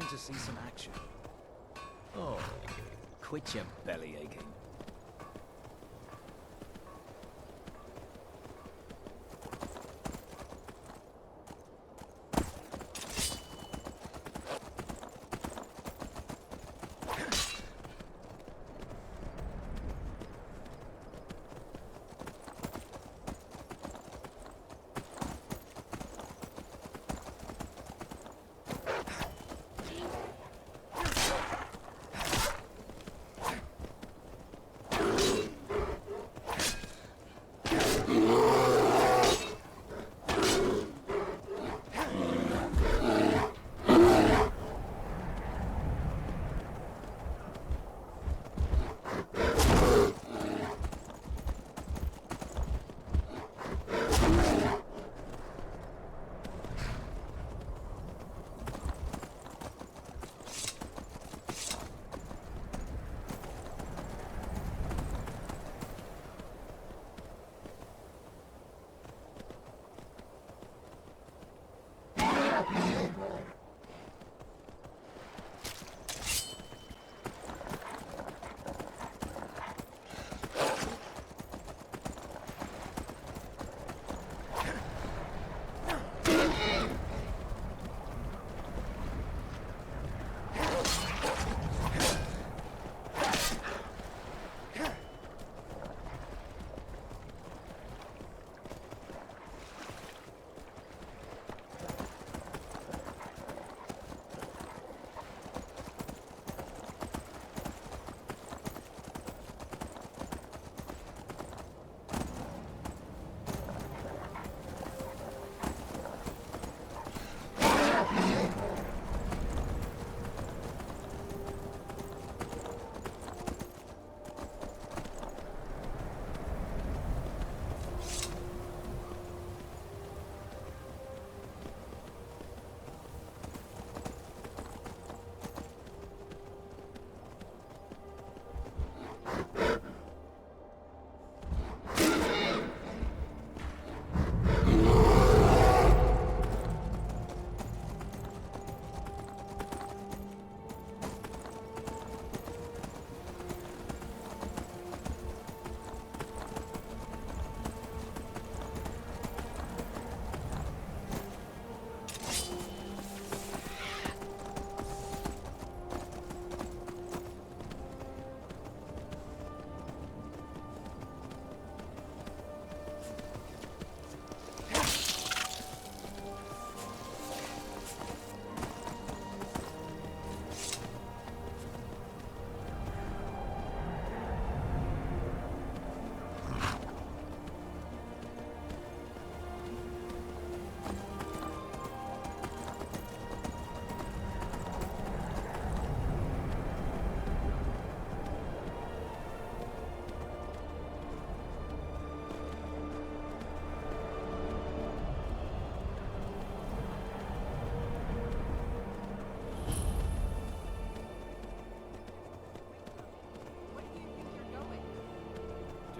going to see some action. Oh, quit your belly aching.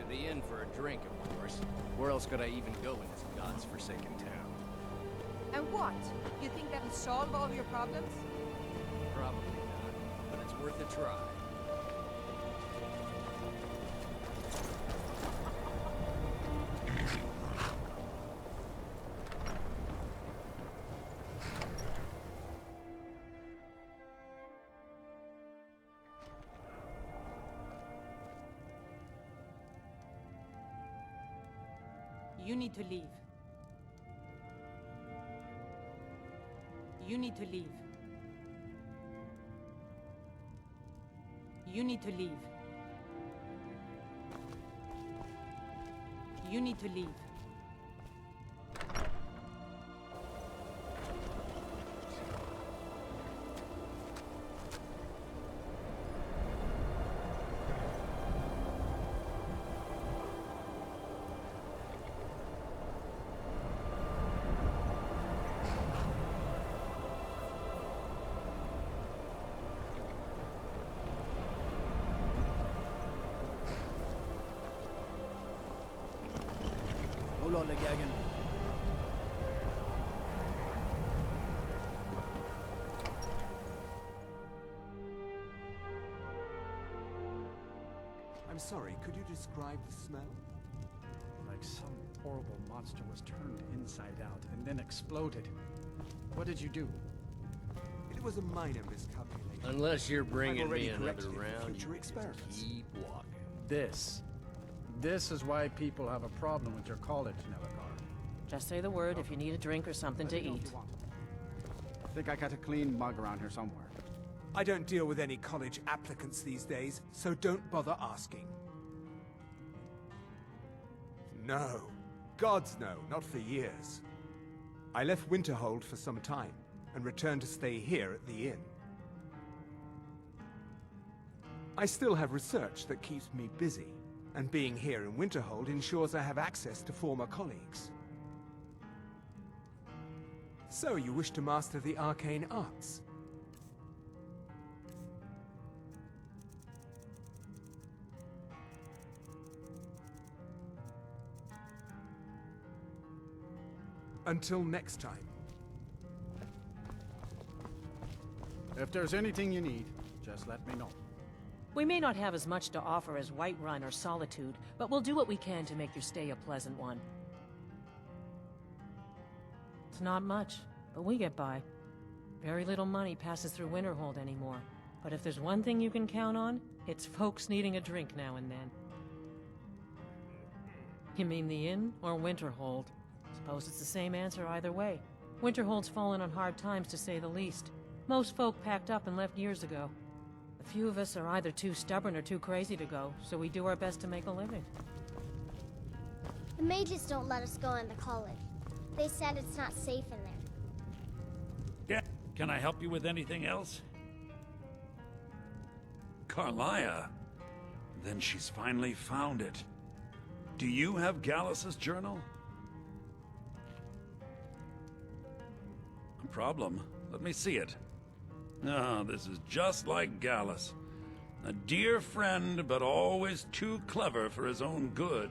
The inn for a drink, of course. Where else could I even go in this god's-forsaken town? And what? You think that'll solve all your problems? Probably not, but it's worth a try. You need to leave. You need to leave. You need to leave. You need to leave. Hold on, Legagan. Sorry, could you describe the smell? Like some horrible monster was turned inside out and then exploded. What did you do? It was a minor miscalculation. Unless you're bringing I've already me another corrected it for round, future you experiments. keep walking. This is why people have a problem with your college, Nevagar. Just say the word if you need a drink or something to eat. I think I got a clean mug around here somewhere. I don't deal with any college applicants these days, so don't bother asking. No. Gods no, not for years. I left Winterhold for some time, and returned to stay here at the inn. I still have research that keeps me busy, and being here in Winterhold ensures I have access to former colleagues. So you wish to master the arcane arts? Until next time. If there's anything you need, just let me know. We may not have as much to offer as Whiterun or Solitude, but we'll do what we can to make your stay a pleasant one. It's not much, but we get by. Very little money passes through Winterhold anymore. But if there's one thing you can count on, it's folks needing a drink now and then. You mean the inn or Winterhold? Suppose it's the same answer either way. Winterhold's fallen on hard times, to say the least. Most folk packed up and left years ago. A few of us are either too stubborn or too crazy to go, so we do our best to make a living. The mages don't let us go in the college. They said it's not safe in there. Yeah. Can I help you with anything else? Carlia. Then she's finally found it. Do you have Gallus's journal? No problem. Let me see it. Ah, this is just like Gallus. A dear friend, but always too clever for his own good.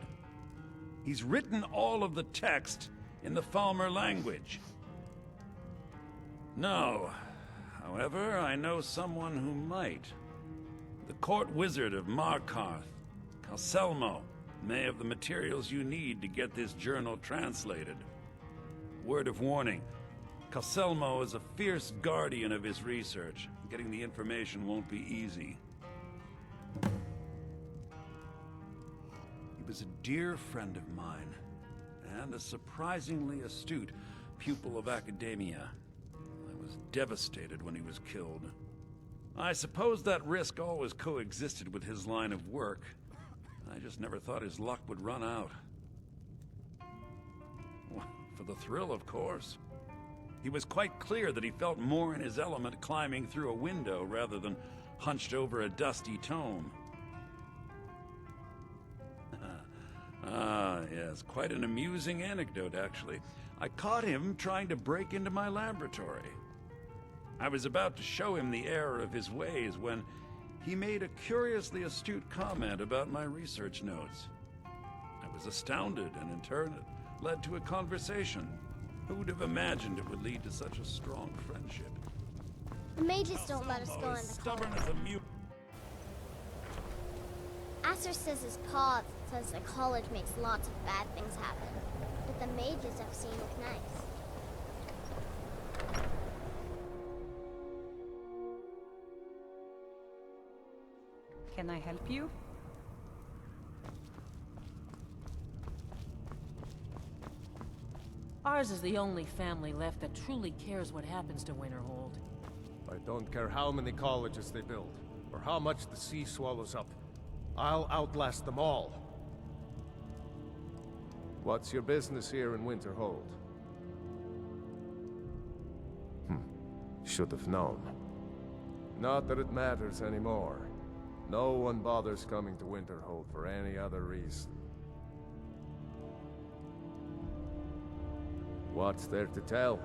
He's written all of the text in the Falmer language. No. However, I know someone who might. The court wizard of Markarth, Calselmo, may have the materials you need to get this journal translated. Word of warning. Calselmo is a fierce guardian of his research. Getting the information won't be easy. He was a dear friend of mine, and a surprisingly astute pupil of academia. I was devastated when he was killed. I suppose that risk always coexisted with his line of work. I just never thought his luck would run out. Well, for the thrill, of course. He was quite clear that he felt more in his element climbing through a window rather than hunched over a dusty tome. Ah, yes, quite an amusing anecdote, actually. I caught him trying to break into my laboratory. I was about to show him the error of his ways when he made a curiously astute comment about my research notes. I was astounded, and in turn it led to a conversation. Who would have imagined it would lead to such a strong friendship? The mages don't let us go in the Stubborn college. as a mute. Asser says his paw says the college makes lots of bad things happen. But the mages have seen look nice. Can I help you? Ours is the only family left that truly cares what happens to Winterhold. I don't care how many colleges they build, or how much the sea swallows up. I'll outlast them all. What's your business here in Winterhold? Should have known. Not that it matters anymore. No one bothers coming to Winterhold for any other reason. What's there to tell?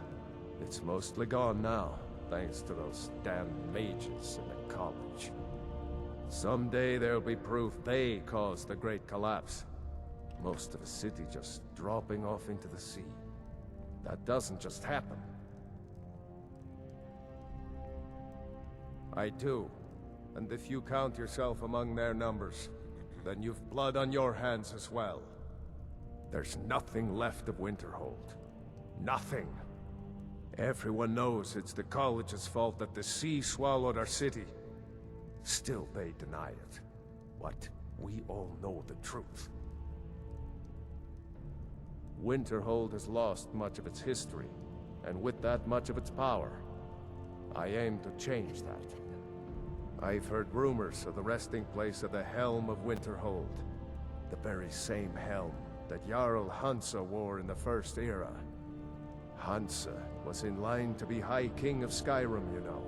It's mostly gone now, thanks to those damn mages in the college. Someday there'll be proof they caused the Great Collapse. Most of a city just dropping off into the sea. That doesn't just happen. I do. And if you count yourself among their numbers, then you've blood on your hands as well. There's nothing left of Winterhold. Nothing. Everyone knows it's the college's fault that the sea swallowed our city. Still they deny it. But we all know the truth. Winterhold has lost much of its history, and with that much of its power. I aim to change that. I've heard rumors of the resting place of the Helm of Winterhold. The very same helm that Jarl Hansa wore in the First Era. Hansa was in line to be High King of Skyrim, you know.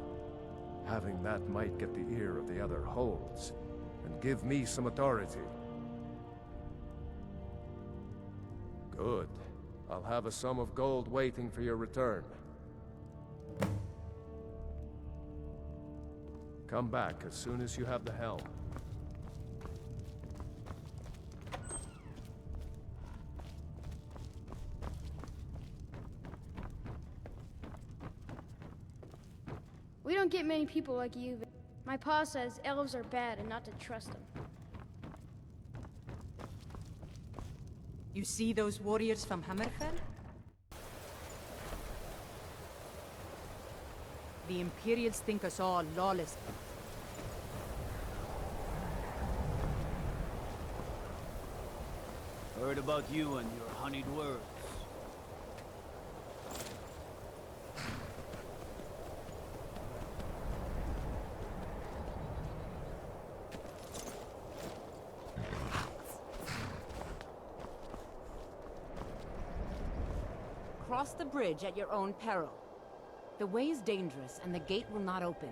Having that might get the ear of the other holds, and give me some authority. Good. I'll have a sum of gold waiting for your return. Come back as soon as you have the helm. We don't get many people like you. My pa says elves are bad and not to trust them. You see those warriors from Hammerfell? The Imperials think us all lawless. Heard about you and your honeyed words. Cross the bridge at your own peril. The way is dangerous, and the gate will not open.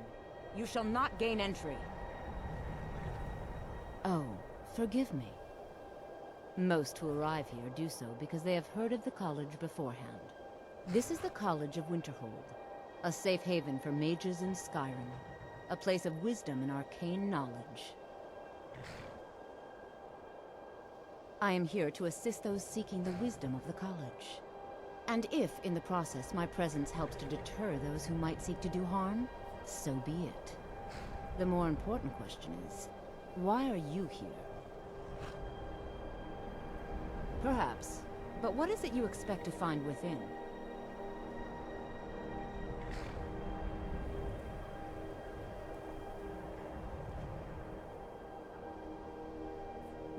You shall not gain entry. Oh, forgive me. Most who arrive here do so because they have heard of the college beforehand. This is the College of Winterhold, a safe haven for mages in Skyrim, a place of wisdom and arcane knowledge. I am here to assist those seeking the wisdom of the college. And if, in the process, my presence helps to deter those who might seek to do harm, so be it. The more important question is, why are you here? Perhaps, but what is it you expect to find within?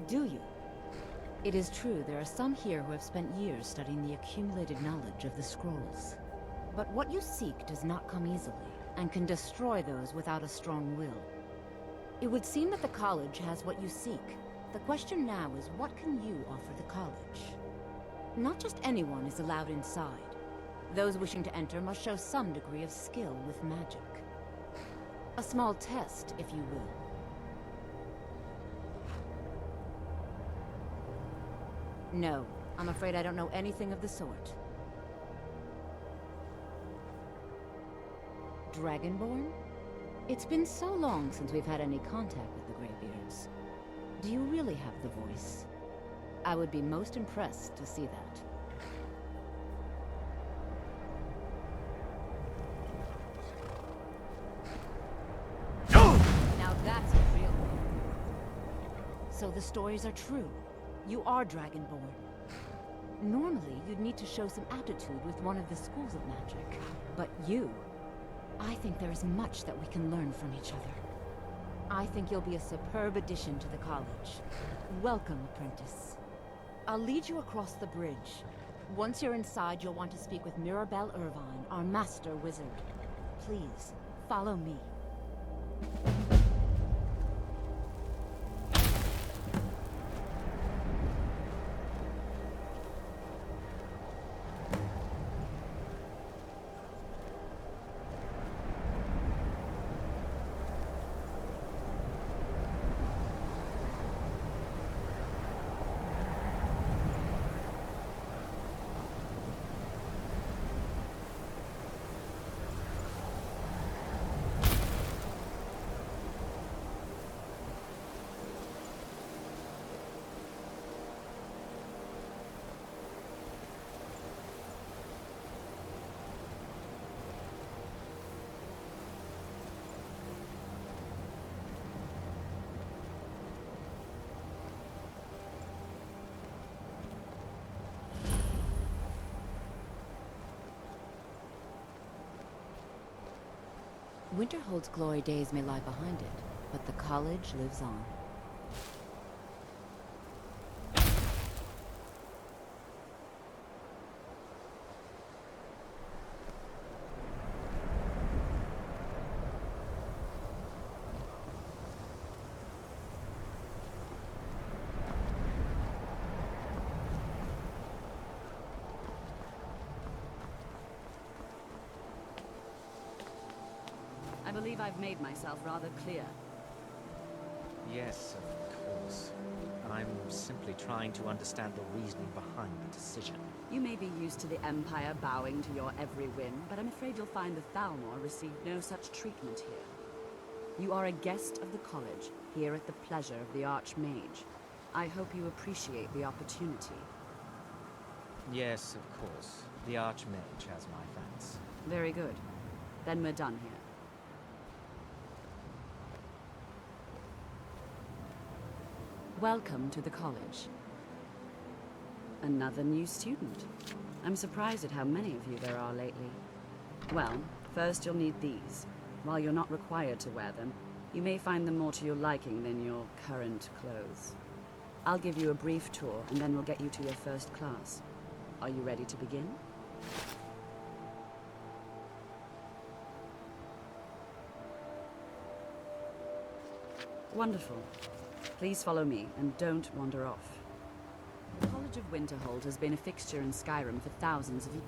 Do you? It is true there are some here who have spent years studying the accumulated knowledge of the scrolls. But what you seek does not come easily, and can destroy those without a strong will. It would seem that the college has what you seek. The question now is, what can you offer the college? Not just anyone is allowed inside. Those wishing to enter must show some degree of skill with magic. A small test, if you will. No, I'm afraid I don't know anything of the sort. Dragonborn? It's been so long since we've had any contact with the Greybeards. Do you really have the voice? I would be most impressed to see that. Now that's a real one. So the stories are true. You are Dragonborn. Normally, you'd need to show some aptitude with one of the schools of magic. But you... I think there is much that we can learn from each other. I think you'll be a superb addition to the college. Welcome, apprentice. I'll lead you across the bridge. Once you're inside, you'll want to speak with Mirabelle Irvine, our master wizard. Please, follow me. Winterhold's glory days may lie behind it, but the college lives on. I believe I've made myself rather clear. Yes, of course. I'm simply trying to understand the reasoning behind the decision. You may be used to the Empire bowing to your every whim, but I'm afraid you'll find the Thalmor received no such treatment here. You are a guest of the college, here at the pleasure of the Archmage. I hope you appreciate the opportunity. Yes, of course. The Archmage has my thanks. Very good. Then we're done here. Welcome to the college. Another new student. I'm surprised at how many of you there are lately. Well, first you'll need these. While you're not required to wear them, you may find them more to your liking than your current clothes. I'll give you a brief tour, and then we'll get you to your first class. Are you ready to begin? Wonderful. Please follow me, and don't wander off. The College of Winterhold has been a fixture in Skyrim for thousands of years.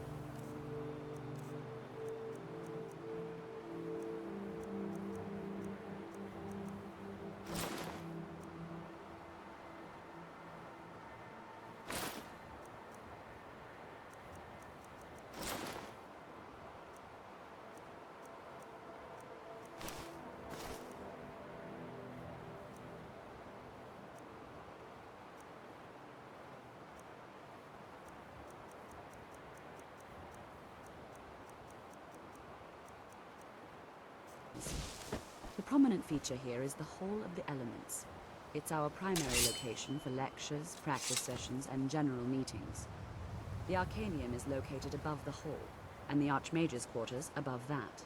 The prominent feature here is the Hall of the Elements. It's our primary location for lectures, practice sessions, and general meetings. The Arcanium is located above the hall, and the Archmage's quarters above that.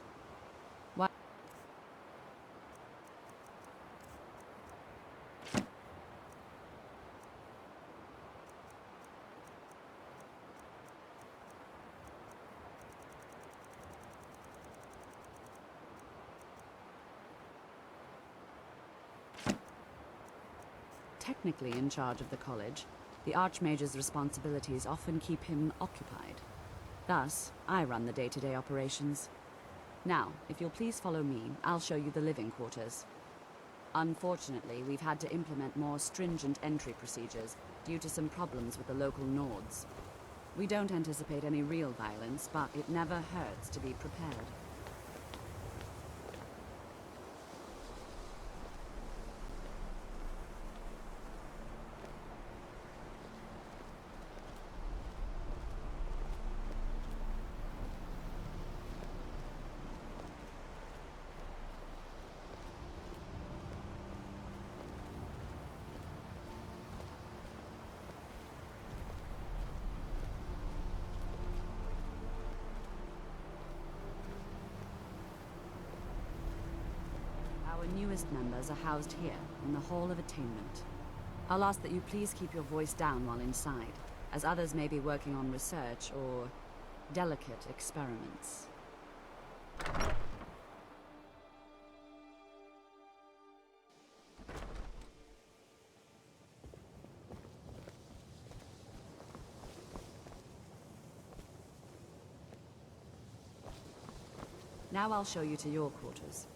Technically in charge of the college, the Archmage's responsibilities often keep him occupied. Thus, I run the day-to-day operations. Now, if you'll please follow me, I'll show you the living quarters. Unfortunately, we've had to implement more stringent entry procedures due to some problems with the local Nords. We don't anticipate any real violence, but it never hurts to be prepared. Our newest members are housed here, in the Hall of Attainment. I'll ask that you please keep your voice down while inside, as others may be working on research or delicate experiments. Now I'll show you to your quarters.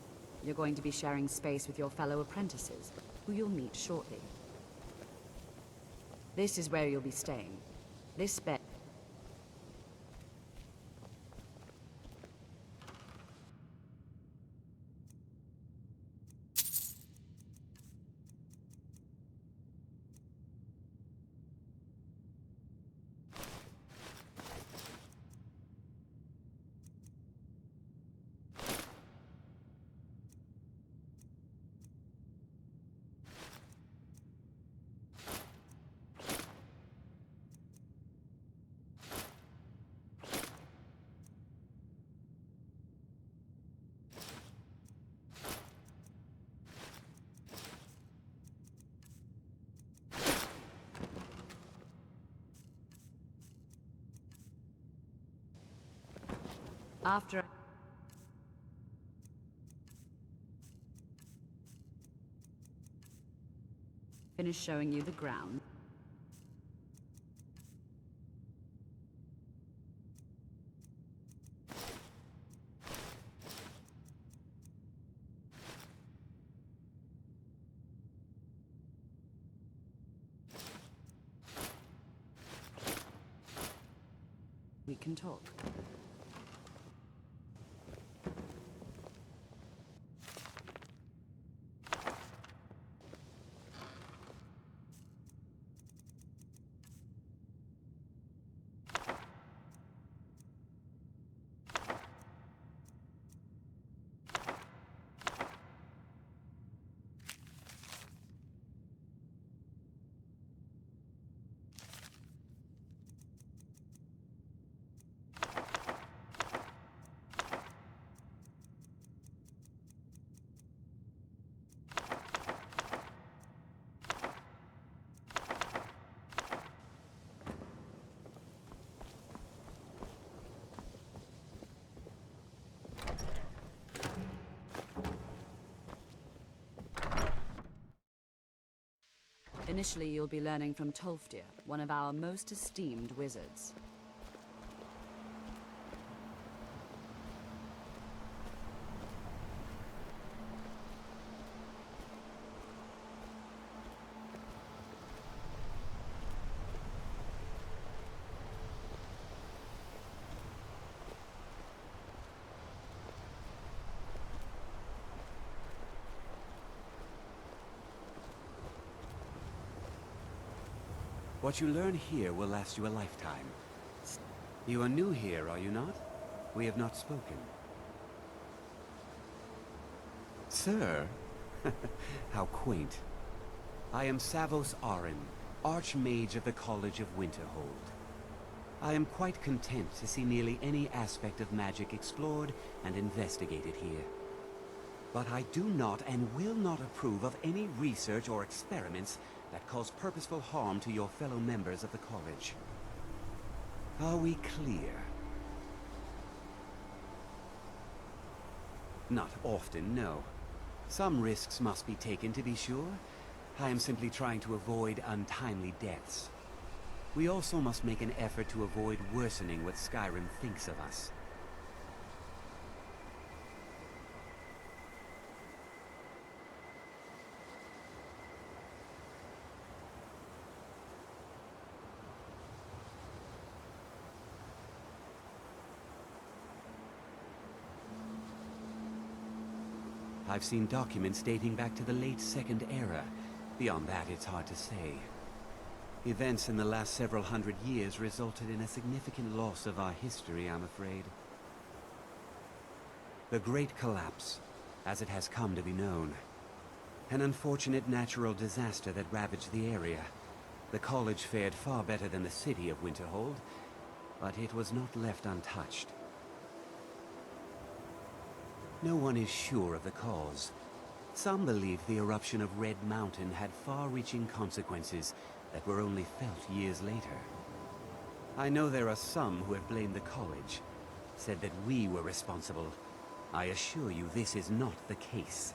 You're going to be sharing space with your fellow apprentices, who you'll meet shortly. This is where you'll be staying. This bed... After finish showing you the ground. We can talk. Initially, you'll be learning from Tolfdir, one of our most esteemed wizards. What you learn here will last you a lifetime. You are new here, are you not? We have not spoken. Sir? How quaint. I am Savos Arin, Archmage of the College of Winterhold. I am quite content to see nearly any aspect of magic explored and investigated here. But I do not and will not approve of any research or experiments that cause purposeful harm to your fellow members of the college. Are we clear? Not often, no. Some risks must be taken to be sure. I am simply trying to avoid untimely deaths. We also must make an effort to avoid worsening what Skyrim thinks of us. I've seen documents dating back to the late Second Era. Beyond that, it's hard to say. Events in the last several hundred years resulted in a significant loss of our history, I'm afraid. The Great Collapse, as it has come to be known. An unfortunate natural disaster that ravaged the area. The college fared far better than the city of Winterhold, but it was not left untouched. No one is sure of the cause. Some believe the eruption of Red Mountain had far-reaching consequences that were only felt years later. I know there are some who have blamed the college, said that we were responsible. I assure you this is not the case.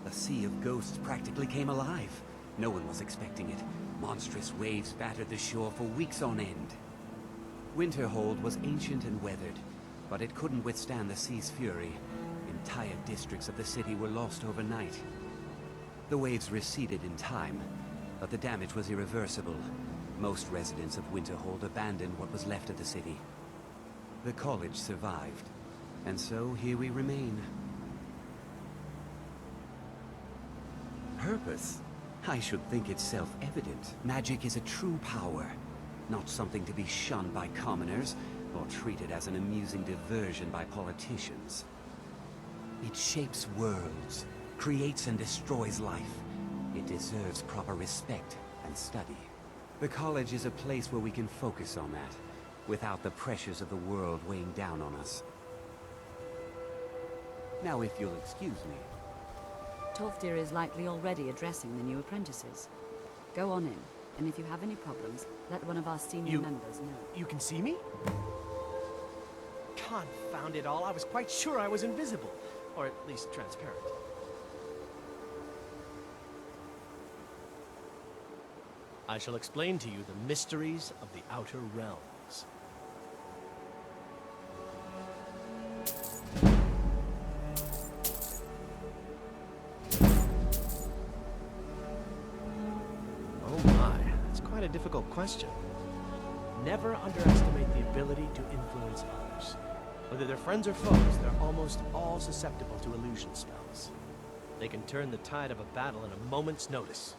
The Sea of Ghosts practically came alive. No one was expecting it. Monstrous waves battered the shore for weeks on end. Winterhold was ancient and weathered, but it couldn't withstand the sea's fury. Entire districts of the city were lost overnight. The waves receded in time, but the damage was irreversible. Most residents of Winterhold abandoned what was left of the city. The college survived, and so here we remain. Purpose? I should think it's self-evident. Magic is a true power, not something to be shunned by commoners, or treated as an amusing diversion by politicians. It shapes worlds, creates and destroys life. It deserves proper respect and study. The college is a place where we can focus on that, without the pressures of the world weighing down on us. Now, if you'll excuse me. Tolfdir is likely already addressing the new apprentices. Go on in, and if you have any problems, let one of our senior members know. You can see me? Confound it all, I was quite sure I was invisible. Or at least transparent. I shall explain to you the mysteries of the Outer Realms. Oh my, that's quite a difficult question. Never underestimate the ability to influence others. Whether they're friends or foes, they're almost all susceptible to illusion spells. They can turn the tide of a battle in a moment's notice.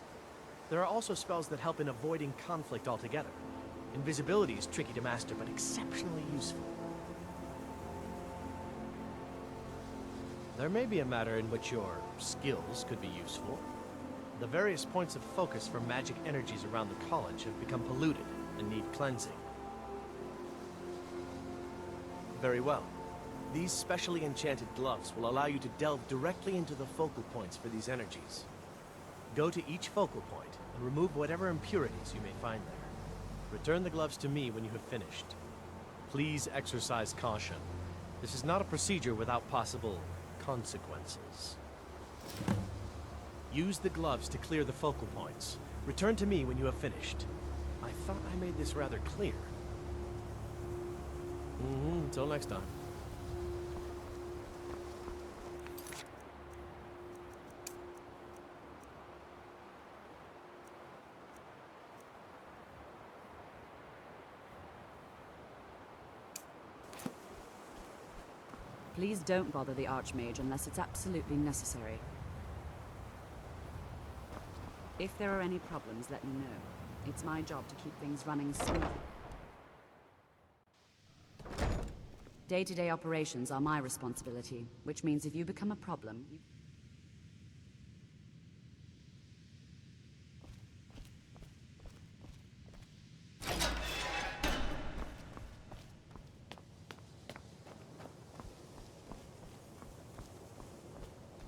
There are also spells that help in avoiding conflict altogether. Invisibility is tricky to master, but exceptionally useful. There may be a matter in which your skills could be useful. The various points of focus for magic energies around the college have become polluted and need cleansing. Very well. These specially enchanted gloves will allow you to delve directly into the focal points for these energies. Go to each focal point and remove whatever impurities you may find there. Return the gloves to me when you have finished. Please exercise caution. This is not a procedure without possible consequences. Use the gloves to clear the focal points. Return to me when you have finished. I thought I made this rather clear. Until next time. Please don't bother the Archmage unless it's absolutely necessary. If there are any problems, let me know. It's my job to keep things running smoothly. Day-to-day operations are my responsibility, which means if you become a problem...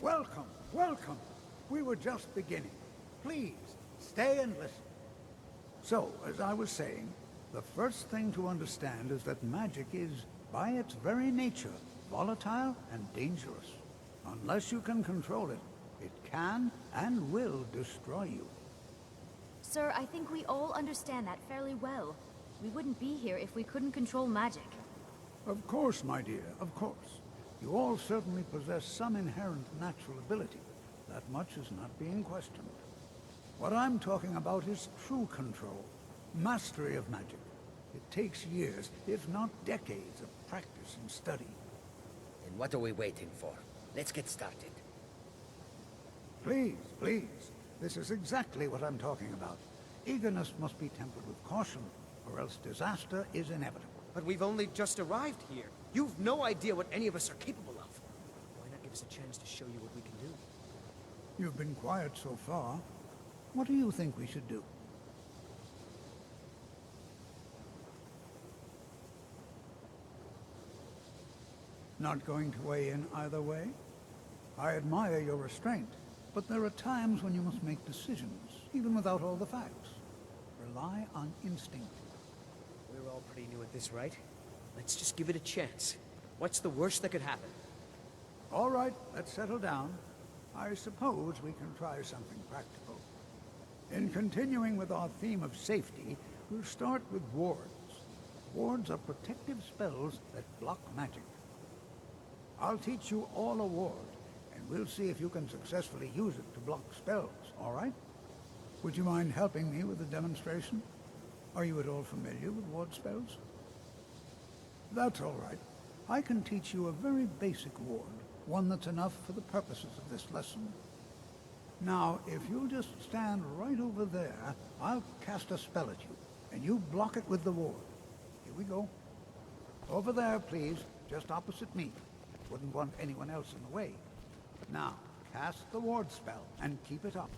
Welcome, welcome. We were just beginning. Please, stay and listen. So, as I was saying, the first thing to understand is that magic is, by its very nature, volatile and dangerous. Unless you can control it, it can and will destroy you. Sir, I think we all understand that fairly well. We wouldn't be here if we couldn't control magic. Of course, my dear, of course. You all certainly possess some inherent natural ability. That much is not being questioned. What I'm talking about is true control, mastery of magic. It takes years, if not decades, of practice and study. And what are we waiting for? Let's get started. Please, please. This is exactly what I'm talking about. Eagerness must be tempered with caution, or else disaster is inevitable. But we've only just arrived here. You've no idea what any of us are capable of. Why not give us a chance to show you what we can do? You've been quiet so far. What do you think we should do? Not going to weigh in either way? I admire your restraint, but there are times when you must make decisions, even without all the facts. Rely on instinct. We're all pretty new at this, right? Let's just give it a chance. What's the worst that could happen? All right, let's settle down. I suppose we can try something practical. In continuing with our theme of safety, we'll start with wards. Wards are protective spells that block magic. I'll teach you all a ward, and we'll see if you can successfully use it to block spells, all right? Would you mind helping me with the demonstration? Are you at all familiar with ward spells? That's all right. I can teach you a very basic ward, one that's enough for the purposes of this lesson. Now, if you'll just stand right over there, I'll cast a spell at you, and you block it with the ward. Here we go. Over there, please, just opposite me. Wouldn't want anyone else in the way. Now, cast the ward spell, and keep it up.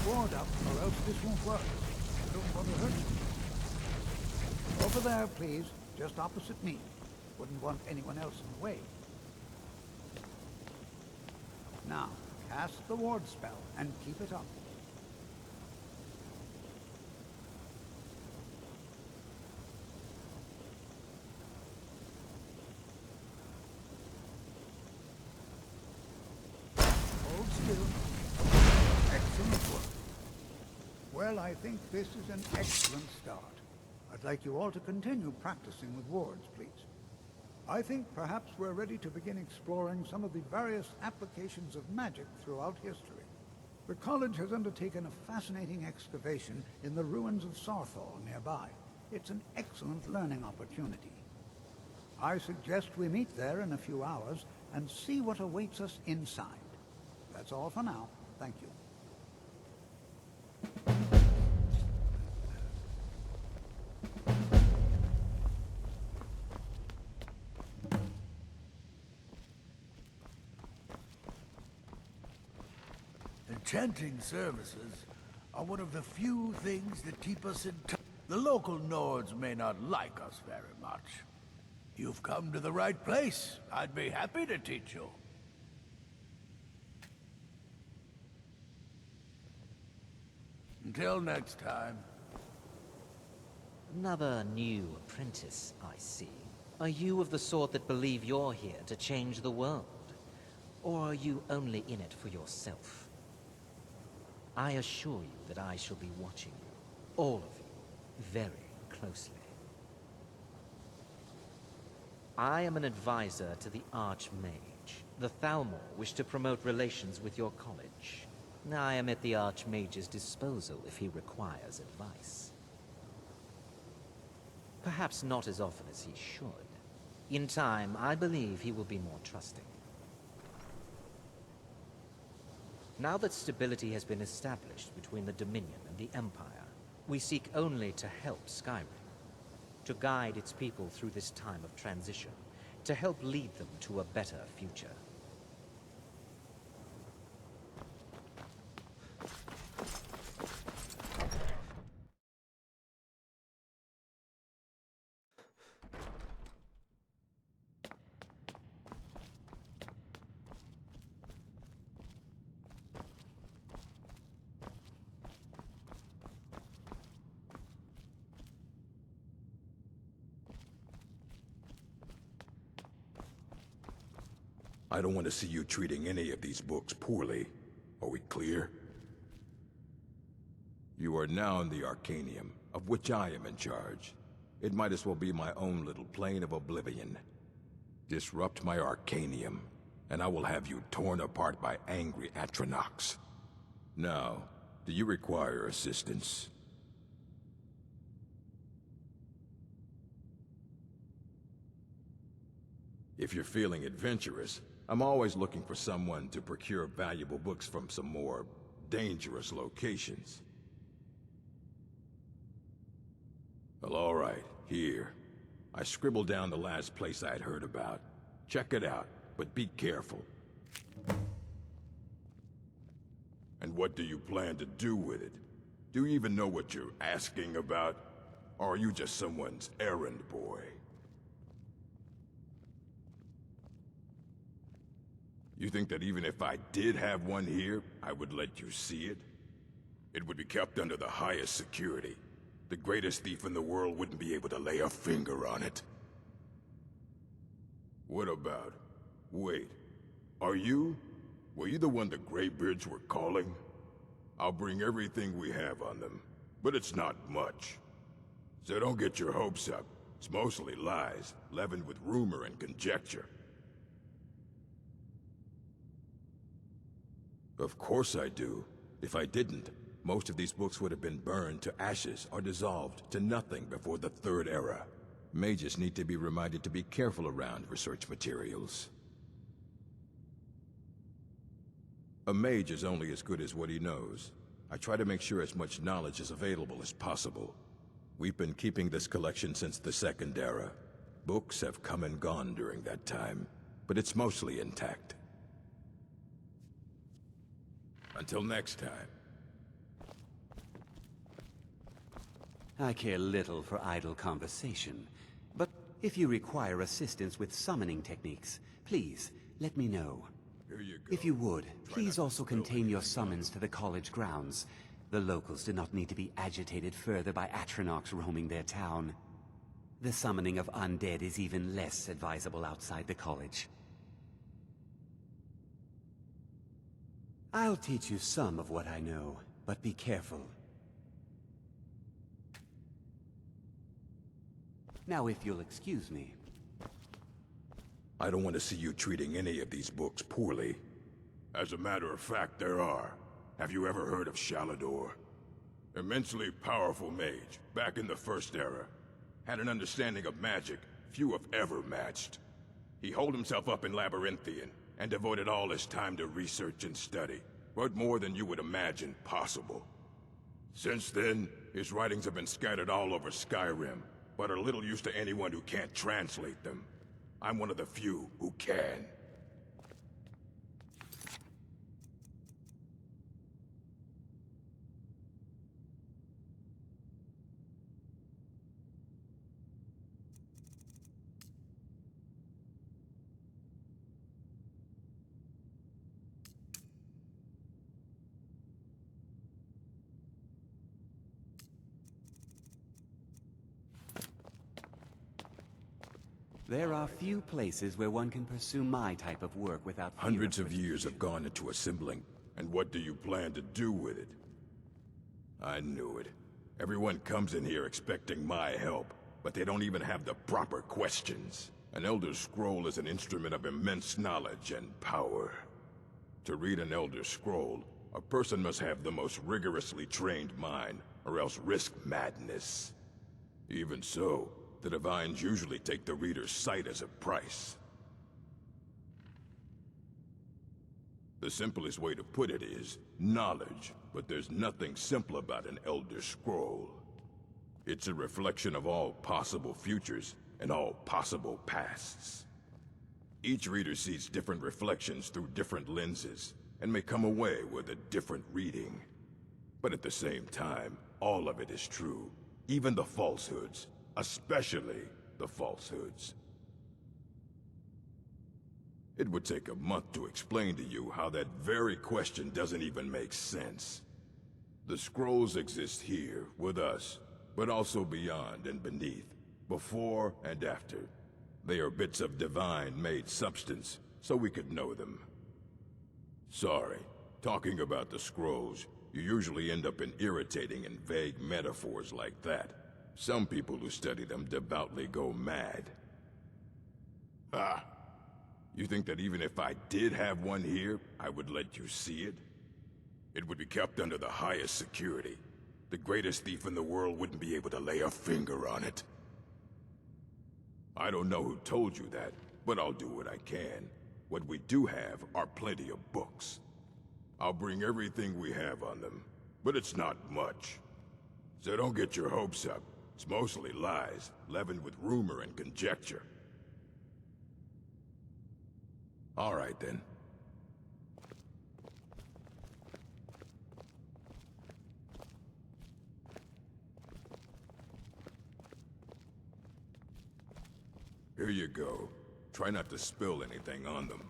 ward up, or else this won't work. I don't want to hurt you. Over there, please. Just opposite me. Wouldn't want anyone else in the way. Now, cast the ward spell and keep it up. Hold still. Excellent work. Well, I think this is an excellent start. I'd like you all to continue practicing with wards, please. I think perhaps we're ready to begin exploring some of the various applications of magic throughout history. The college has undertaken a fascinating excavation in the ruins of Sarthal nearby. It's an excellent learning opportunity. I suggest we meet there in a few hours and see what awaits us inside. That's all for now. Thank you. Enchanting services are one of the few things that keep us in touch. The local Nords may not like us very much. You've come to the right place. I'd be happy to teach you. Until next time. Another new apprentice, I see. Are you of the sort that believe you're here to change the world? Or are you only in it for yourself? I assure you that I shall be watching you, all of you, very closely. I am an advisor to the Archmage. The Thalmor wish to promote relations with your college. I am at the Archmage's disposal if he requires advice. Perhaps not as often as he should. In time, I believe he will be more trusting. Now that stability has been established between the Dominion and the Empire, we seek only to help Skyrim, to guide its people through this time of transition, to help lead them to a better future. I don't want to see you treating any of these books poorly. Are we clear? You are now in the Arcanium, of which I am in charge. It might as well be my own little plane of oblivion. Disrupt my Arcanium, and I will have you torn apart by angry Atronachs. Now, do you require assistance? If you're feeling adventurous, I'm always looking for someone to procure valuable books from some more dangerous locations. Well, all right, here. I scribbled down the last place I'd heard about. Check it out, but be careful. And what do you plan to do with it? Do you even know what you're asking about? Or are you just someone's errand boy? You think that even if I did have one here, I would let you see it? It would be kept under the highest security. The greatest thief in the world wouldn't be able to lay a finger on it. What about? Wait, were you the one the Greybeards were calling? I'll bring everything we have on them, but it's not much. So don't get your hopes up. It's mostly lies, leavened with rumor and conjecture. Of course I do. If I didn't, most of these books would have been burned to ashes or dissolved to nothing before the Third Era. Mages need to be reminded to be careful around research materials. A mage is only as good as what he knows. I try to make sure as much knowledge is available as possible. We've been keeping this collection since the Second Era. Books have come and gone during that time, but it's mostly intact. Until next time. I care little for idle conversation. But if you require assistance with summoning techniques, please let me know. Here you go. If you would, please also contain your summons to the college grounds. The locals do not need to be agitated further by Atronachs roaming their town. The summoning of undead is even less advisable outside the college. I'll teach you some of what I know, but be careful. Now, if you'll excuse me. I don't want to see you treating any of these books poorly. As a matter of fact, there are. Have you ever heard of Shalador? Immensely powerful mage, back in the First Era. Had an understanding of magic few have ever matched. He holed himself up in Labyrinthian, and devoted all his time to research and study, but more than you would imagine possible. Since then, his writings have been scattered all over Skyrim, but are little use to anyone who can't translate them. I'm one of the few who can. There are few places where one can pursue my type of work without fear Hundreds of years have gone into assembling, and what do you plan to do with it? I knew it. Everyone comes in here expecting my help, but they don't even have the proper questions. An Elder Scroll is an instrument of immense knowledge and power. To read an Elder Scroll, a person must have the most rigorously trained mind, or else risk madness. Even so, the Divines usually take the reader's sight as a price. The simplest way to put it is knowledge, but there's nothing simple about an Elder Scroll. It's a reflection of all possible futures and all possible pasts. Each reader sees different reflections through different lenses, and may come away with a different reading. But at the same time, all of it is true, even the falsehoods. Especially the falsehoods. It would take a month to explain to you how that very question doesn't even make sense. The scrolls exist here, with us, but also beyond and beneath, before and after. They are bits of divine-made substance, so we could know them. Sorry, talking about the scrolls, you usually end up in irritating and vague metaphors like that. Some people who study them devoutly go mad. Ah! You think that even if I did have one here, I would let you see it? It would be kept under the highest security. The greatest thief in the world wouldn't be able to lay a finger on it. I don't know who told you that, but I'll do what I can. What we do have are plenty of books. I'll bring everything we have on them, but it's not much. So don't get your hopes up. It's mostly lies, leavened with rumor and conjecture. All right, then. Here you go. Try not to spill anything on them.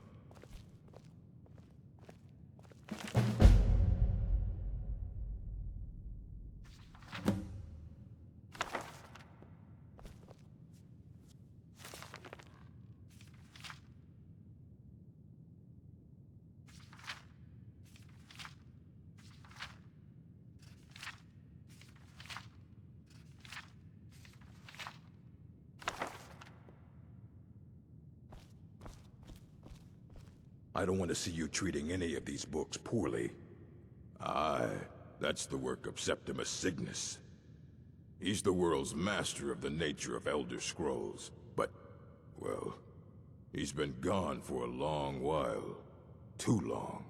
I don't want to see you treating any of these books poorly. Aye, that's the work of Septimus Cygnus. He's the world's master of the nature of Elder Scrolls, but, well, he's been gone for a long while. Too long.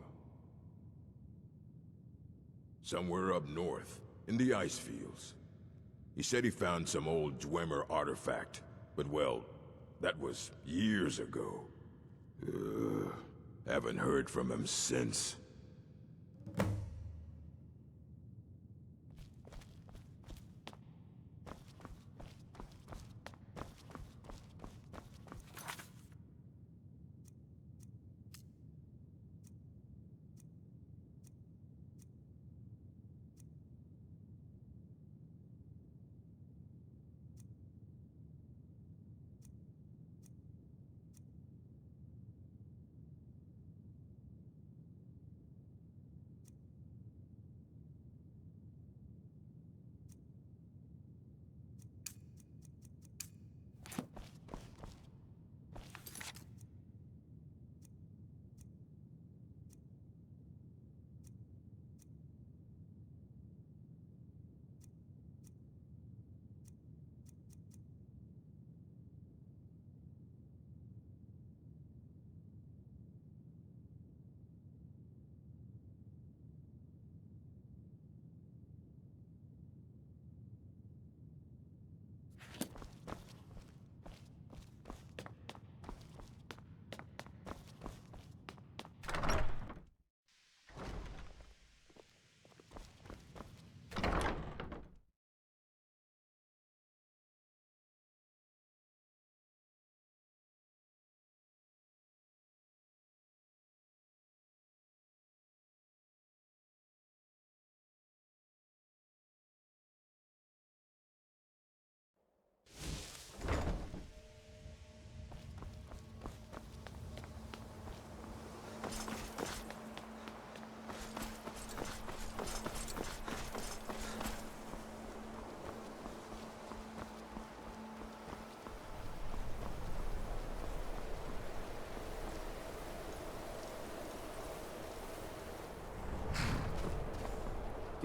Somewhere up north, in the ice fields. He said he found some old Dwemer artifact, but well, that was years ago. Haven't heard from him since.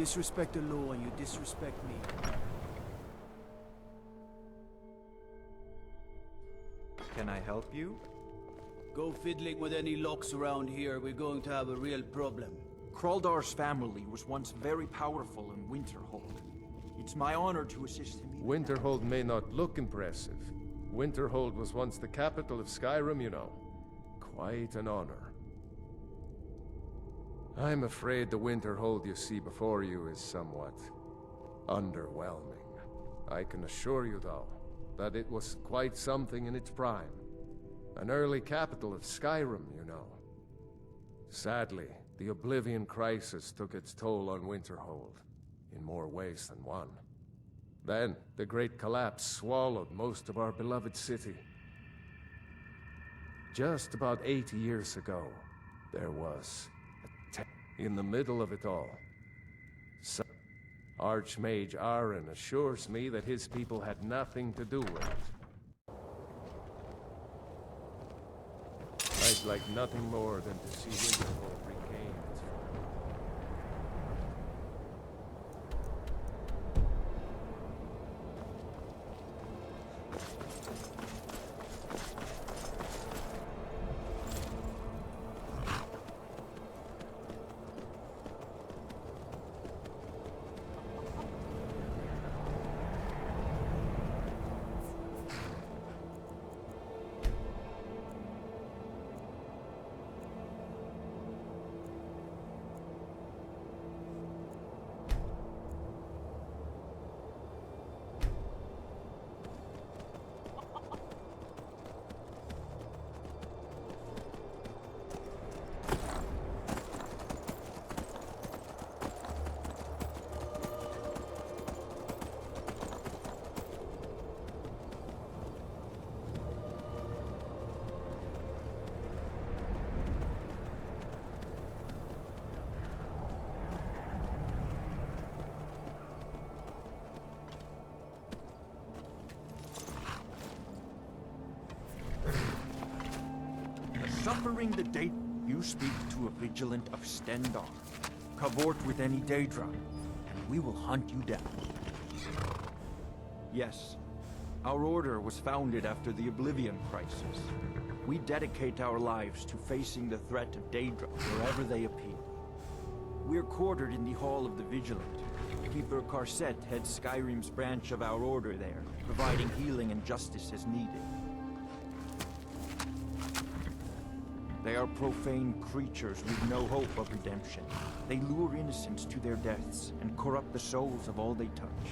disrespect the law and you disrespect me. Can I help you? Go fiddling with any locks around here, we're going to have a real problem. Kraldar's family was once very powerful in Winterhold. It's my honor to assist him. Winterhold may not look impressive. Winterhold was once the capital of Skyrim, you know. Quite an honor. I'm afraid the Winterhold you see before you is somewhat underwhelming. I can assure you, though, that it was quite something in its prime. An early capital of Skyrim, you know. Sadly, the Oblivion Crisis took its toll on Winterhold, in more ways than one. Then, the Great Collapse swallowed most of our beloved city. Just about 80 years ago, there was in the middle of it all. So, Archmage Aaron assures me that his people had nothing to do with it. I'd like nothing more than to see Winterhold regain its Suffering the day, you speak to a vigilant of Stendar. Cavort with any Daedra, and we will hunt you down. Yes, our order was founded after the Oblivion Crisis. We dedicate our lives to facing the threat of Daedra wherever they appear. We're quartered in the Hall of the Vigilant. Keeper Karset heads Skyrim's branch of our order there, providing healing and justice as needed. They are profane creatures with no hope of redemption. They lure innocents to their deaths and corrupt the souls of all they touch.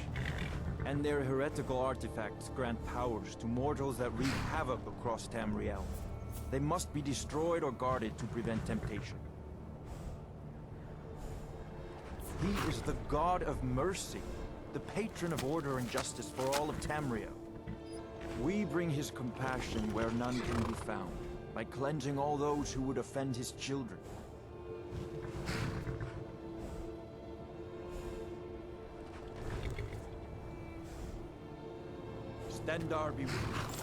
And their heretical artifacts grant powers to mortals that wreak havoc across Tamriel. They must be destroyed or guarded to prevent temptation. He is the God of mercy, the patron of order and justice for all of Tamriel. We bring his compassion where none can be found, by cleansing all those who would offend his children. Stendar be with you.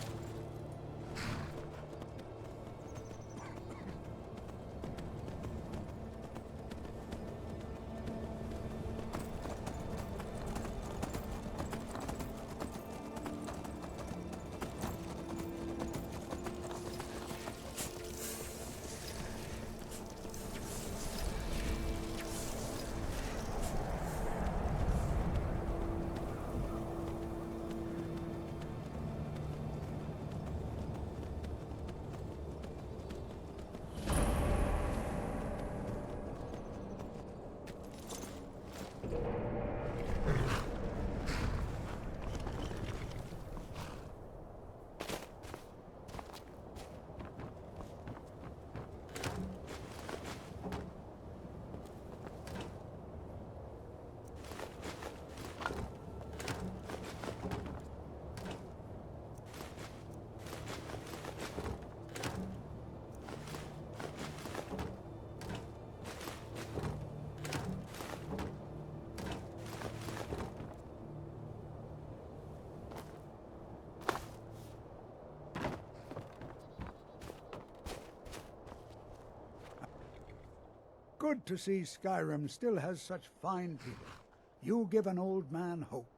Good to see Skyrim still has such fine people. You give an old man hope.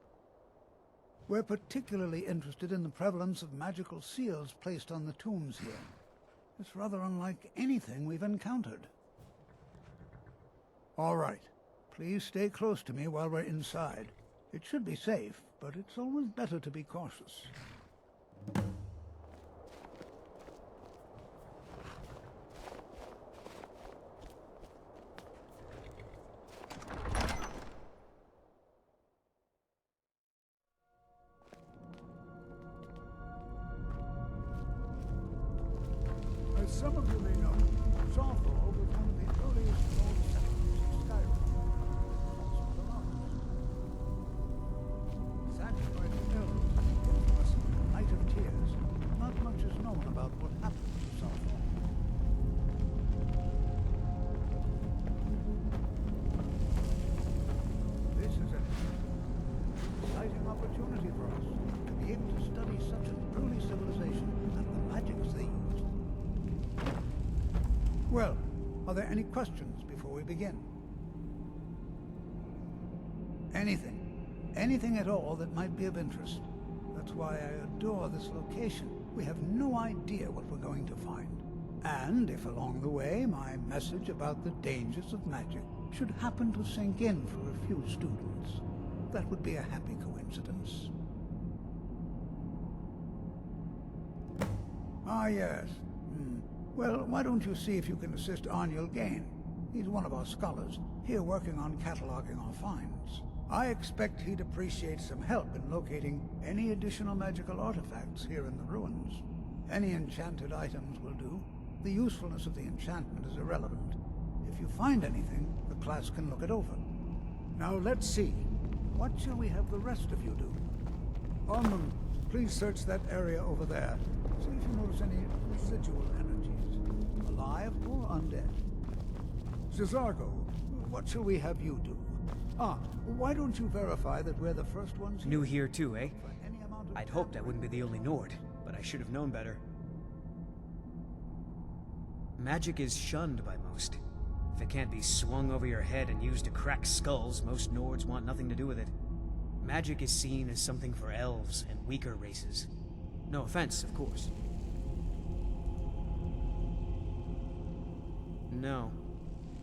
We're particularly interested in the prevalence of magical seals placed on the tombs here. It's rather unlike anything we've encountered. All right. Please stay close to me while we're inside. It should be safe, but it's always better to be cautious. As some of you may know, Winterhold was one of the earliest known settlements of Skyrim. Also the largest. Sanctuary of Elves, infamous Night of Tears, not much is known about what happened to Winterhold. This is an exciting opportunity for us to be able to study such an early civilization and the magics they used. Well, are there any questions before we begin? Anything. Anything at all that might be of interest. That's why I adore this location. We have no idea what we're going to find. And if along the way my message about the dangers of magic should happen to sink in for a few students, that would be a happy coincidence. Ah, yes. Well, why don't you see if you can assist Arniel Gain? He's one of our scholars, here working on cataloging our finds. I expect he'd appreciate some help in locating any additional magical artifacts here in the ruins. Any enchanted items will do. The usefulness of the enchantment is irrelevant. If you find anything, the class can look it over. Now let's see. What shall we have the rest of you do? Ormond, please search that area over there. See if you notice any residual energies, alive or undead. Cesargo, what shall we have you do? Why don't you verify that we're the first ones here? New here too, eh? I'd hoped I wouldn't be the only Nord, but I should have known better. Magic is shunned by most. If it can't be swung over your head and used to crack skulls, most Nords want nothing to do with it. Magic is seen as something for elves and weaker races. No offense, of course. No.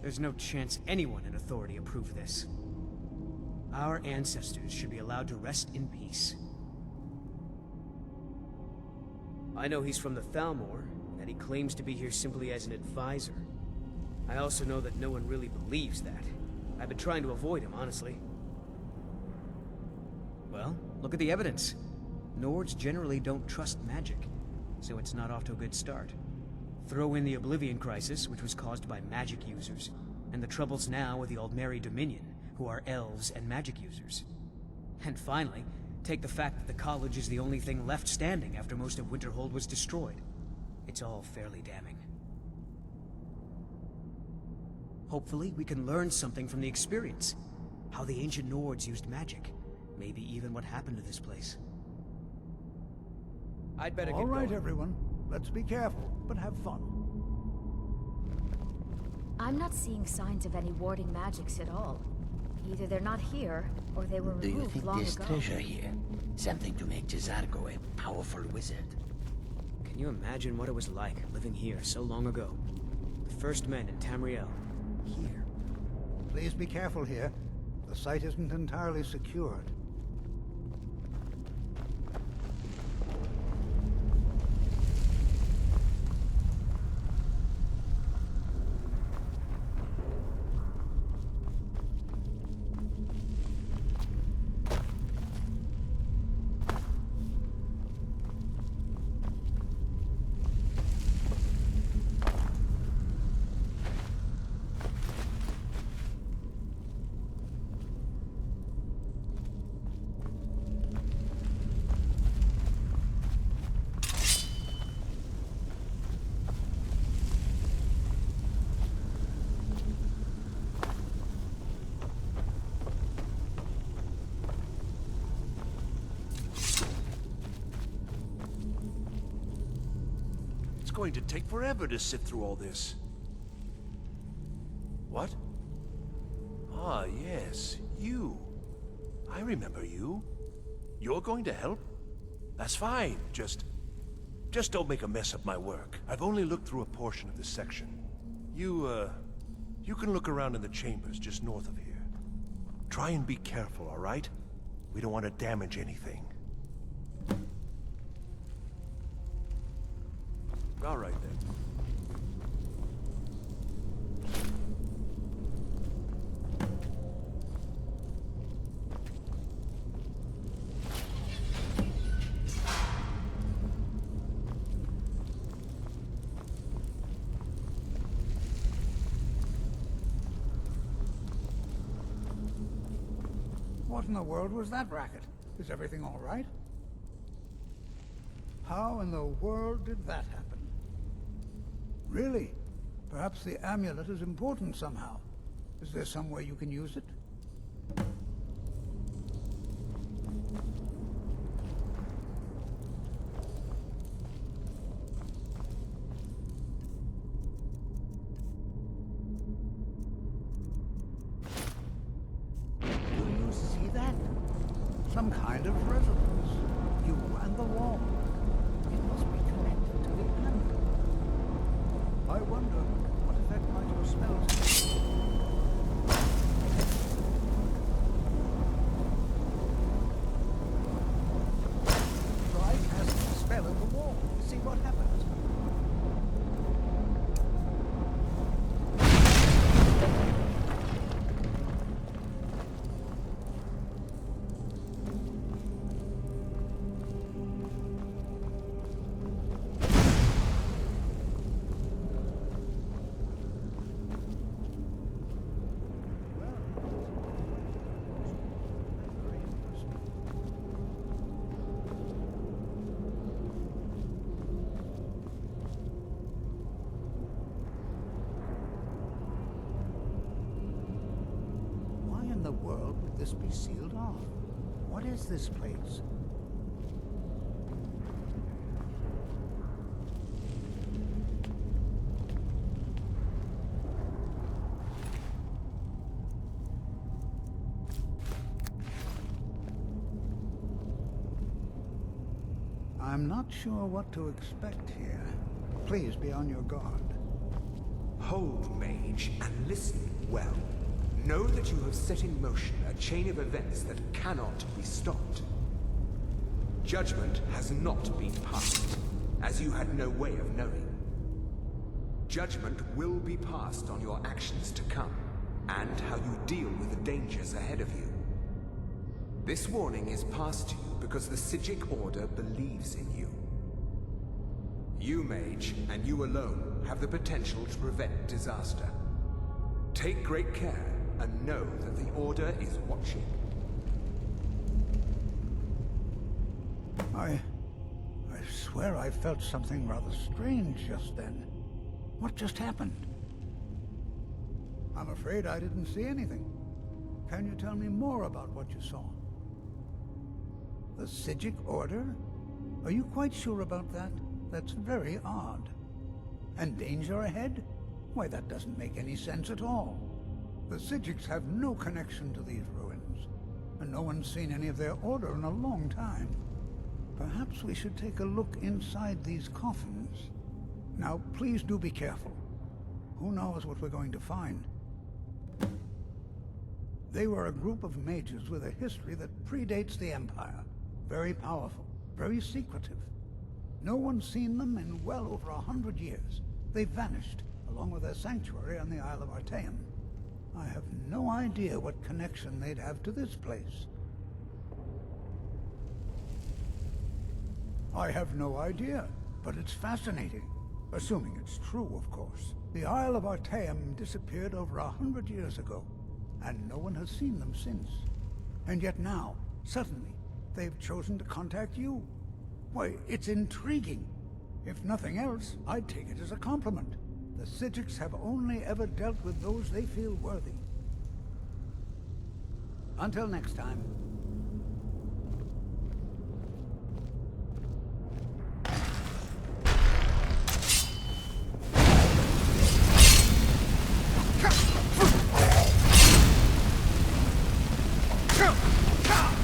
There's no chance anyone in authority approve this. Our ancestors should be allowed to rest in peace. I know he's from the Thalmor, and that he claims to be here simply as an advisor. I also know that no one really believes that. I've been trying to avoid him, honestly. Well, look at the evidence. Nords generally don't trust magic, so it's not off to a good start. Throw in the Oblivion Crisis, which was caused by magic users, and the troubles now with the Aldmeri Dominion, who are elves and magic users. And finally, take the fact that the college is the only thing left standing after most of Winterhold was destroyed. It's all fairly damning. Hopefully, we can learn something from the experience. How the ancient Nords used magic. Maybe even what happened to this place. I'd better get going. All right, everyone. Let's be careful, but have fun. I'm not seeing signs of any warding magics at all. Either they're not here, or they were Do you removed think long there's ago. treasure here? Something to make Cesargo a powerful wizard? Can you imagine what it was like living here so long ago? The first men in Tamriel. Here. Please be careful here. The site isn't entirely secured. It's going to take forever to sift through all this. What? Ah, yes, you. I remember you. You're going to help? That's fine. Just don't make a mess of my work. I've only looked through a portion of this section. You can look around in the chambers just north of here. Try and be careful, all right? We don't want to damage anything. All right, then. What in the world was that racket? Is everything all right? How in the world did that happen? Really? Perhaps the amulet is important somehow. Is there some way you can use it? Some kind of resonance. You and the wall. It must be connected to the amulet. I wonder what effect might your spells have. Try casting a spell at the wall. See what happens. The world would this be sealed off? What is this place? I'm not sure what to expect here. Please be on your guard. Hold, mage, and listen well. Know that you have set in motion a chain of events that cannot be stopped. Judgment has not been passed, as you had no way of knowing. Judgment will be passed on your actions to come, and how you deal with the dangers ahead of you. This warning is passed to you because the Psijic Order believes in you. You, mage, and you alone, have the potential to prevent disaster. Take great care, and know that the Order is watching. I swear I felt something rather strange just then. What just happened? I'm afraid I didn't see anything. Can you tell me more about what you saw? The Psijic Order? Are you quite sure about that? That's very odd. And danger ahead? Why, that doesn't make any sense at all. The Psijics have no connection to these ruins, and no one's seen any of their order in a long time. Perhaps we should take a look inside these coffins. Now, please do be careful. Who knows what we're going to find? They were a group of mages with a history that predates the Empire. Very powerful, very secretive. No one's seen them in well over 100 years. They vanished, along with their sanctuary on the Isle of Artaeum. I have no idea what connection they'd have to this place. I have no idea, but it's fascinating. Assuming it's true, of course. The Isle of Artaeum disappeared over 100 years ago, and no one has seen them since. And yet now, suddenly, they've chosen to contact you. Why, it's intriguing. If nothing else, I'd take it as a compliment. The Psijics have only ever dealt with those they feel worthy. Until next time. Come!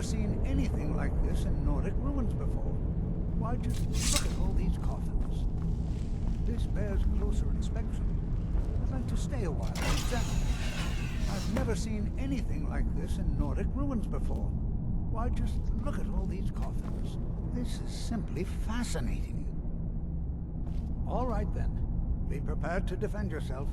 never seen anything like this in Nordic ruins before. Why, just look at all these coffins. This bears closer inspection. I'd like to stay a while and examine it. I've never seen anything like this in Nordic ruins before. Why, just look at all these coffins. This is simply fascinating. All right, then. Be prepared to defend yourself.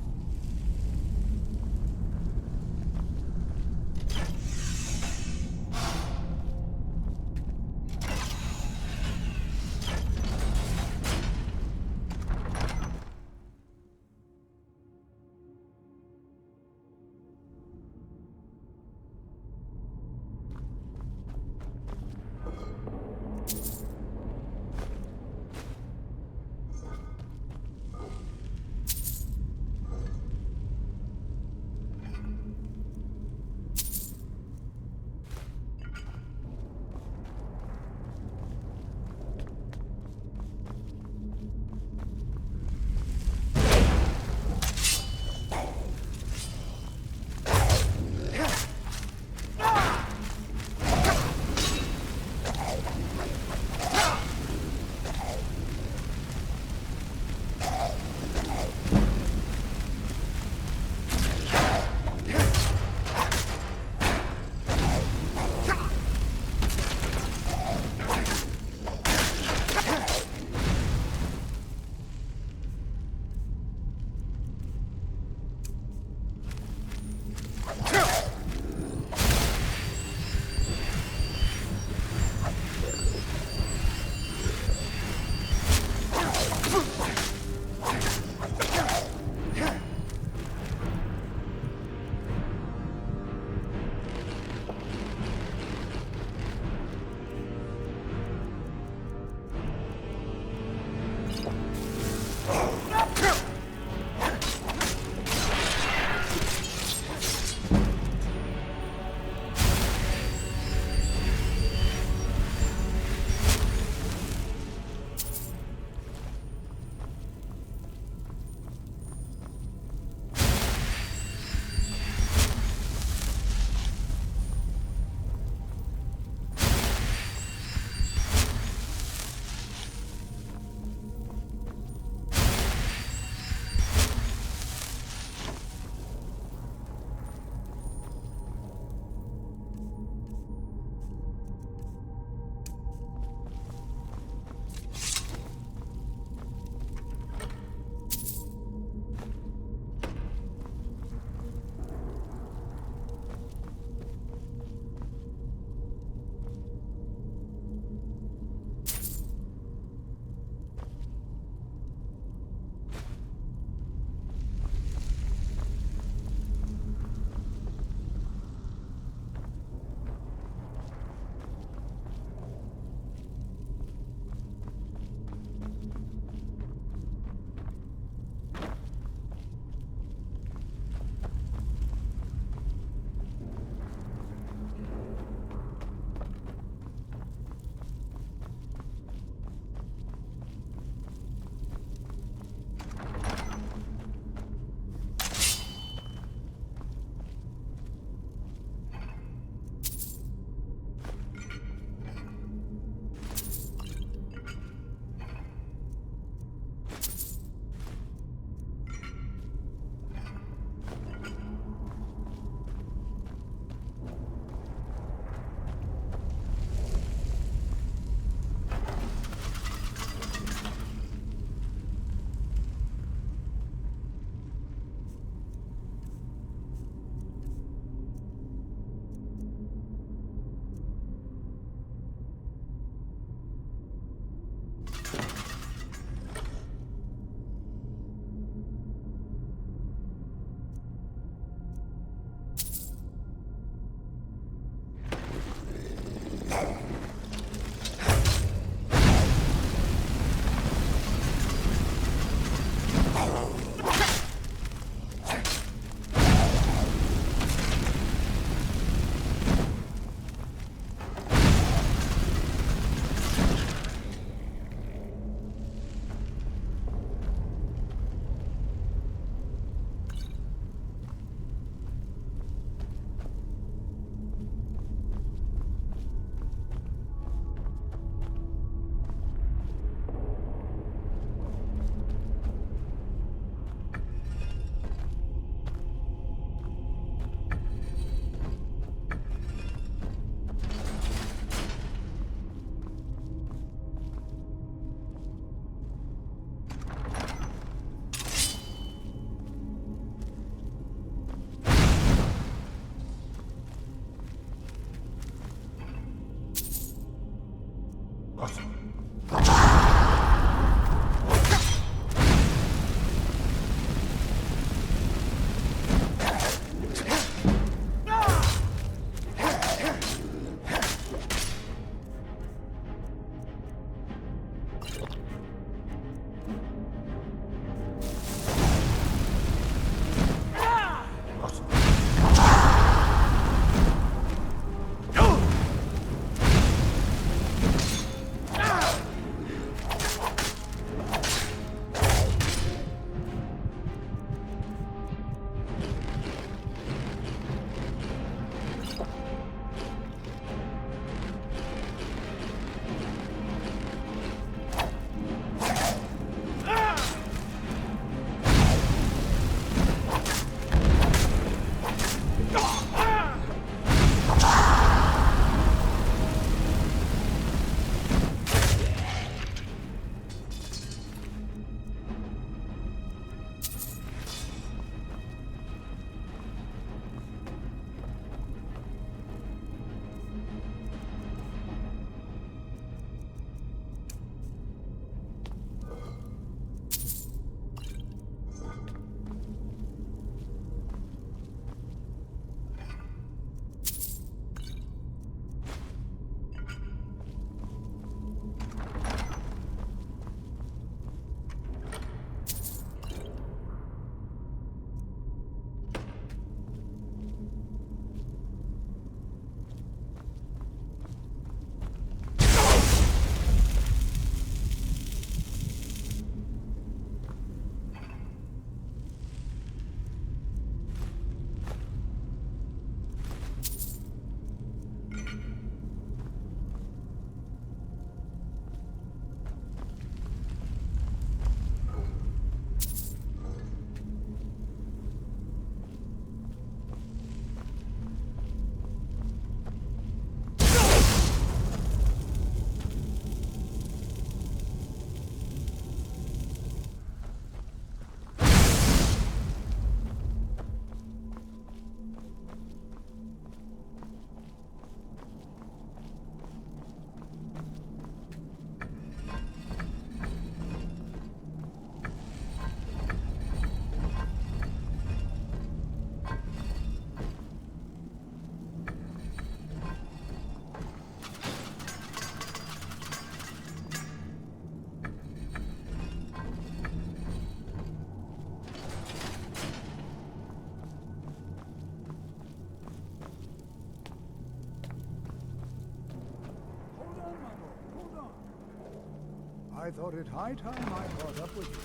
I thought it high time I caught up with you.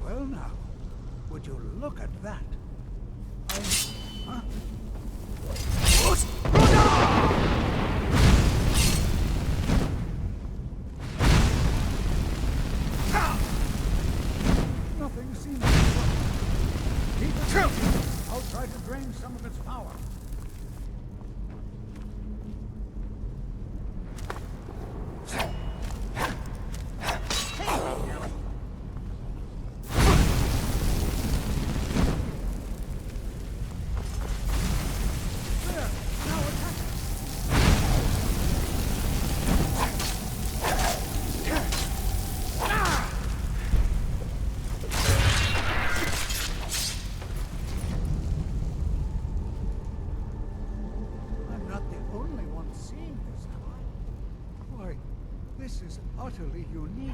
Well now, would you look at that? Huh? Nothing seems to work. Keep it true. I'll try to drain some of its power. This is utterly unique.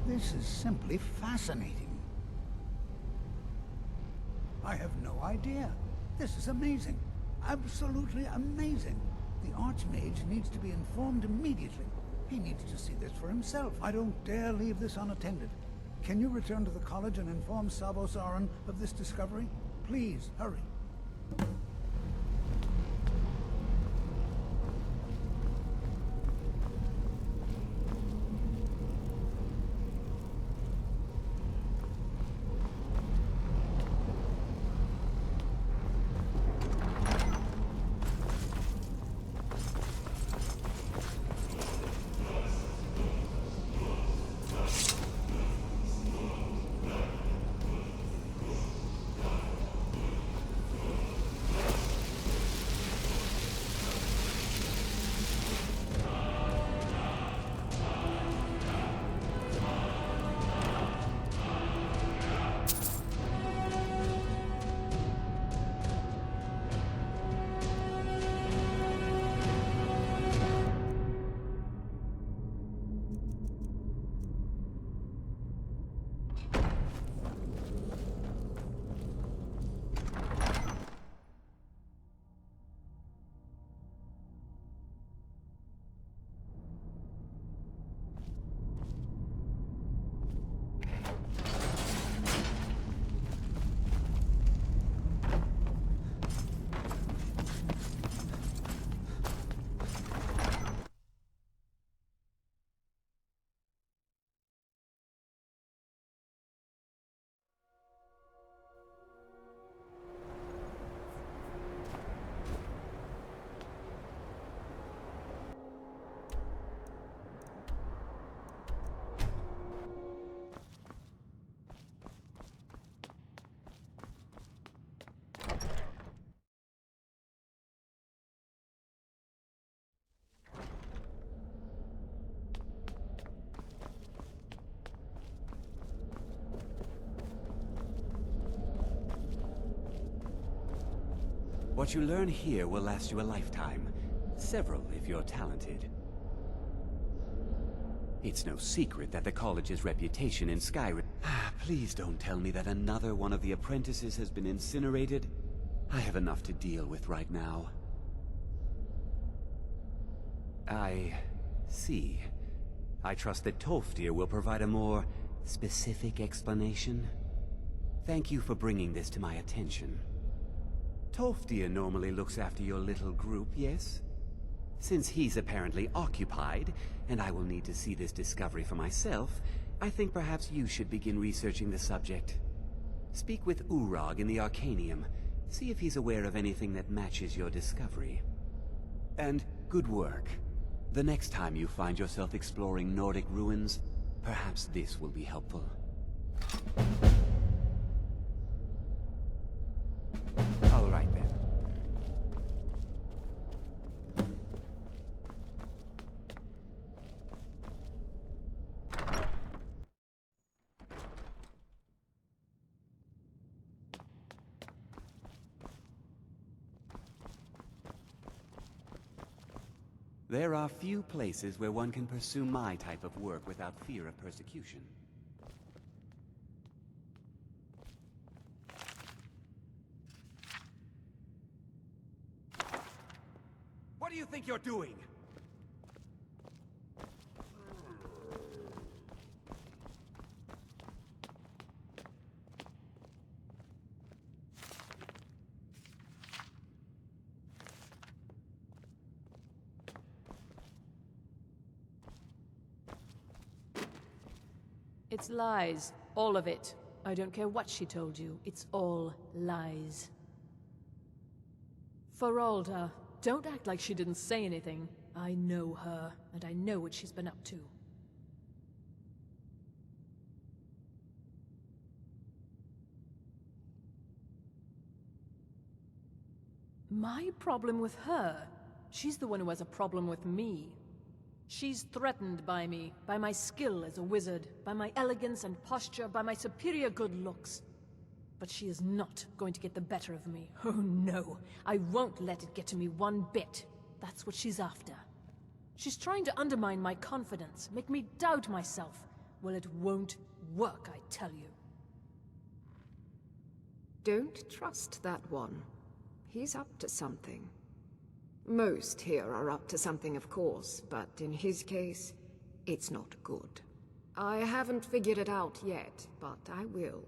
This is simply fascinating. I have no idea. This is amazing. Absolutely amazing. The Archmage needs to be informed immediately. He needs to see this for himself. I don't dare leave this unattended. Can you return to the college and inform Savos Aran of this discovery? Please, hurry. What you learn here will last you a lifetime. Several, if you're talented. It's no secret that the college's reputation in Skyrim... Please don't tell me that another one of the apprentices has been incinerated. I have enough to deal with right now. I see. I trust that Tolfdir will provide a more specific explanation. Thank you for bringing this to my attention. Tolfdir normally looks after your little group, yes? Since he's apparently occupied, and I will need to see this discovery for myself, I think perhaps you should begin researching the subject. Speak with Urag in the Arcanium. See if he's aware of anything that matches your discovery. And good work. The next time you find yourself exploring Nordic ruins, perhaps this will be helpful. All right then. There are few places where one can pursue my type of work without fear of persecution. What do you think you're doing? It's lies. All of it. I don't care what she told you. It's all lies. Feralda, don't act like she didn't say anything. I know her, and I know what she's been up to. My problem with her? She's the one who has a problem with me. She's threatened by me, by my skill as a wizard, by my elegance and posture, by my superior good looks. But she is not going to get the better of me. Oh no, I won't let it get to me one bit. That's what she's after. She's trying to undermine my confidence, make me doubt myself. Well, it won't work, I tell you. Don't trust that one. He's up to something. Most here are up to something, of course, but in his case, it's not good. I haven't figured it out yet, but I will.